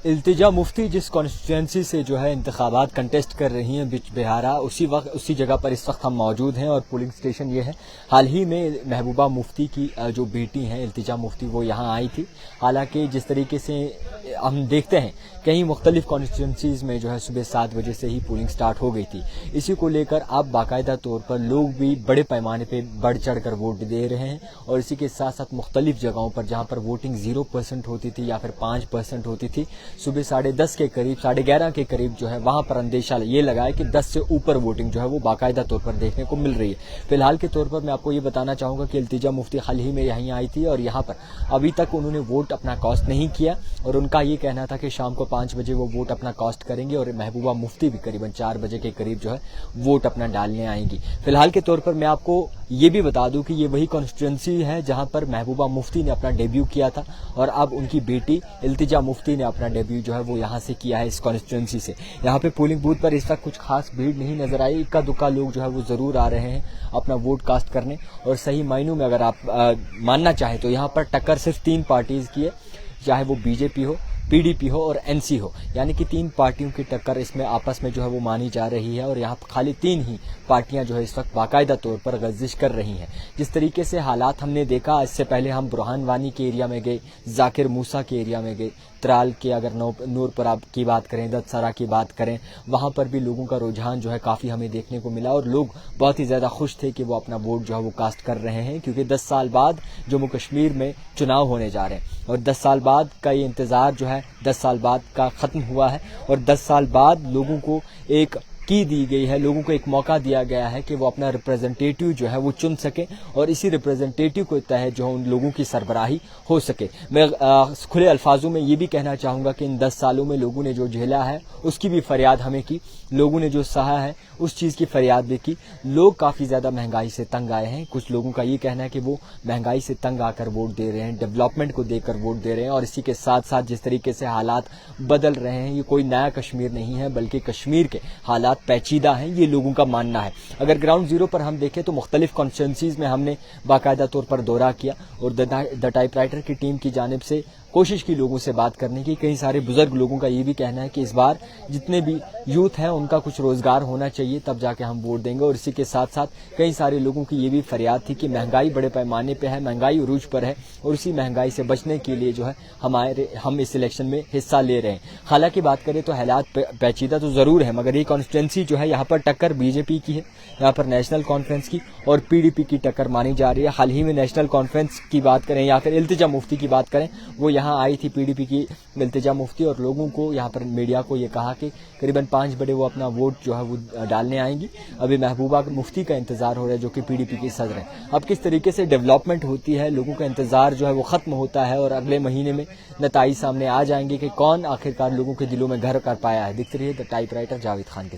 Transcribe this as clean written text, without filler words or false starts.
इल्तिजा मुफ्ती जिस कॉन्स्टिट्यूंसी से जो है इंतखाबात कंटेस्ट कर रही हैं बिजबिहारा, उसी जगह पर इस वक्त हम मौजूद हैं और पोलिंग स्टेशन ये है। हाल ही में महबूबा मुफ्ती की जो बेटी हैं इल्तिजा मुफ्ती, वो यहाँ आई थी। हालांकि जिस तरीके से हम देखते हैं कई मुख्तलिफ कॉन्स्टिट्यूंसीज में जो है सुबह 7 बजे से ही पोलिंग स्टार्ट हो गई थी। इसी को लेकर अब बाकायदा तौर पर लोग भी बड़े पैमाने पर बढ़ चढ़ कर वोट दे रहे हैं और इसी के साथ साथ मुख्तलिफ जगहों पर जहाँ पर वोटिंग 0% होती थी या फिर 5% होती थी, सुबह 10:30 के करीब 11:30 के करीब जो है वहां पर अंदेशा ये लगा है कि 10 से ऊपर वोटिंग जो है वो बाकायदा तौर पर देखने को मिल रही है। फिलहाल के तौर पर मैं आपको ये बताना चाहूंगा कि इल्तिजा मुफ्ती हाल ही में यहीं आई थी और यहाँ पर अभी तक उन्होंने वोट अपना कास्ट नहीं किया और उनका ये कहना था कि शाम को 5 बजे वो वोट अपना कास्ट करेंगे और महबूबा मुफ्ती भी करीबन 4 बजे के करीब जो है वोट अपना डालने आएंगी। फिलहाल के तौर पर मैं आपको ये भी बता दूं कि ये वही कॉन्स्टिट्यूंसी है जहां पर महबूबा मुफ्ती ने अपना डेब्यू किया था और अब उनकी बेटी इल्तिजा मुफ्ती ने अपना डेब्यू जो है वो यहाँ से किया है इस कॉन्स्टिट्यूंसी से। यहाँ पे पोलिंग बूथ पर इस वक्त कुछ खास भीड़ नहीं नजर आई, इक्का दुक्का लोग जो है वो जरूर आ रहे हैं अपना वोट कास्ट करने। और सही मायनों में अगर आप मानना चाहें तो यहाँ पर टक्कर सिर्फ 3 पार्टीज की है, चाहे वो बीजेपी हो, पीडीपी हो और एनसी हो, यानी कि 3 पार्टियों की टक्कर इसमें आपस में जो है वो मानी जा रही है और यहाँ खाली 3 ही पार्टियां जो है इस वक्त बाकायदा तौर पर गर्दिश कर रही हैं। जिस तरीके से हालात हमने देखा, इससे पहले हम बुरहान वानी के एरिया में गए, जाकिर मूसा के एरिया में गए, त्राल के अगर नूरपुरा की बात करें, ददसरा की बात करें, वहां पर भी लोगों का रुझान जो है काफी हमें देखने को मिला और लोग बहुत ही ज्यादा खुश थे कि वो अपना वोट जो है वो कास्ट कर रहे हैं, क्योंकि 10 साल बाद जम्मू कश्मीर में चुनाव होने जा रहे हैं और 10 साल बाद का ये इंतजार जो है 10 साल बाद का खत्म हुआ है और 10 साल बाद लोगों को एक की दी गई है, लोगों को एक मौका दिया गया है कि वो अपना रिप्रेजेंटेटिव जो है वो चुन सके और इसी रिप्रेजेंटेटिव को तहत जो है उन लोगों की सरबराही हो सके। मैं खुले अल्फाजों में ये भी कहना चाहूँगा कि इन 10 सालों में लोगों ने जो झेला है उसकी भी फरियाद हमें की, लोगों ने जो सहा है उस चीज़ की फरियाद भी की। लोग काफ़ी ज़्यादा महंगाई से तंग आए हैं, कुछ लोगों का ये कहना है कि वो महंगाई से तंग आकर वोट दे रहे हैं, डेवलपमेंट को देकर वोट दे रहे हैं और इसी के साथ साथ जिस तरीके से हालात बदल रहे हैं, ये कोई नया कश्मीर नहीं है बल्कि कश्मीर के हालात पेचीदा हैं, ये लोगों का मानना है। अगर ग्राउंड जीरो पर हम देखें तो मुख्तलिफ कॉन्स्टिट्यूंसीज में हमने बाकायदा तौर पर दौरा किया और द टाइपराइटर की टीम की जानिब से कोशिश की लोगों से बात करने की। कई सारे बुजुर्ग लोगों का ये भी कहना है कि इस बार जितने भी यूथ हैं उनका कुछ रोजगार होना चाहिए, तब जाके हम वोट देंगे। और इसी के साथ साथ कई सारे लोगों की ये भी फरियाद थी कि महंगाई बड़े पैमाने पे है, महंगाई उरूज पर है और इसी महंगाई से बचने के लिए जो है हम इस इलेक्शन में हिस्सा ले रहे हैं। हालांकि बात करें तो हालात पेचीदा तो जरूर है, मगर ये कॉन्स्टिट्यूंसी जो है यहाँ पर टक्कर बीजेपी की है, यहाँ पर नेशनल कॉन्फ्रेंस की और पीडीपी की टक्कर मानी जा रही है। हाल ही में नेशनल कॉन्फ्रेंस की बात करें या फिर इल्तिजा मुफ्ती की बात करें, वो यहाँ आई थी पीडीपी की इल्तिजा मुफ्ती और लोगों को यहाँ पर मीडिया को ये कहा कि करीबन 5 बजे वो अपना वोट जो है वो डालने आएंगी। अभी महबूबा मुफ्ती का इंतजार हो रहा है जो कि पीडीपी की सदर है। अब किस तरीके से डेवलपमेंट होती है, लोगों का इंतजार जो है वो खत्म होता है और अगले महीने में नताइज सामने आ जाएंगे कि कौन आखिरकार लोगों के दिलों में घर कर पाया है। दिखती रही द टाइपराइटर जावेद खान के।